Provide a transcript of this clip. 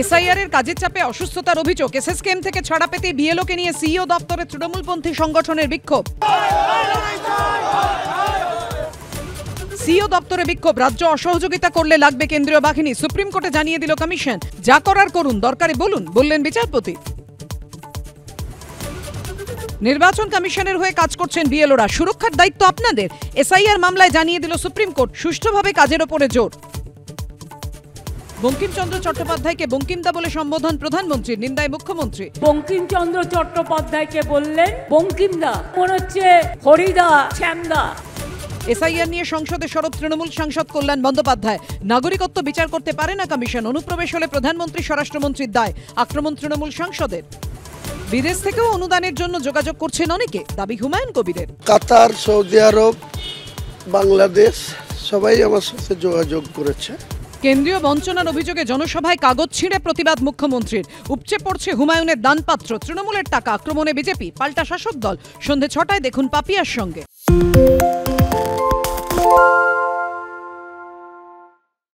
SIR এর কাজের চাপে অসুস্থতার অভিযোগ, এসএসকেএম থেকে ছাড়া পেতে বিএলওকে নিয়ে সিইও দপ্তরে তৃণমূলপন্থী সংগঠনের বিক্ষোভ। সিইও দপ্তরে বিক্ষোভ, রাজ্য অসহযোগিতা করলে লাগবে কেন্দ্রীয় বাহিনী, সুপ্রিম কোর্টে জানিয়ে দিল কমিশন। যা করার করুন, দরকারে বলুন, বললেন বিচারপতি। নির্বাচন কমিশনের হয়ে কাজ করছেন বিএলওরা, সুরক্ষার দায়িত্ব আপনাদের। এসআইআর মামলায় জানিয়ে দিল সুপ্রিম কোর্ট, সুষ্ঠুভাবে কাজের ওপরে জোর। বঙ্কিমচন্দ্র চট্টোপাধ্যায়কে বঙ্কিমদা বলে সম্বোধন প্রধানমন্ত্রীর, নিন্দায় মুখ্যমন্ত্রী। বঙ্কিমচন্দ্র চট্টোপাধ্যায়কে বললেন বঙ্কিমদা, মনে হচ্ছে হরিদা শ্যামদা। এসআইআর নিয়ে সংসদে সরব তৃণমূল সাংসদ কল্যাণ বন্দ্যোপাধ্যায়, নাগরিকত্ব বিচার করতে পারে না কমিশন, অনুপ্রবেশ হলে প্রধানমন্ত্রী স্বরাষ্ট্রমন্ত্রীর দায়, আক্রমণ তৃণমূল সাংসদের। বিদেশ থেকেও অনুদানের জন্য যোগাযোগ করছেন অনেকে, দাবি হুমায়ুন কবিরের। কাতার, সৌদি আরব, বাংলাদেশ সবাই আমার সাথে যোগাযোগ করেছে। কেন্দ্রীয় বঞ্চনার অভিযোগে জনসভায় কাগজ ছিঁড়ে প্রতিবাদ মুখ্যমন্ত্রীর, উপচে পড়ছে হুমায়ুনের দানপাত্র, তৃণমূলের টাকা, আক্রমণে বিজেপি, পাল্টা শাসক দল। সন্ধে ৬টায় দেখুন পাপিয়ার সঙ্গে।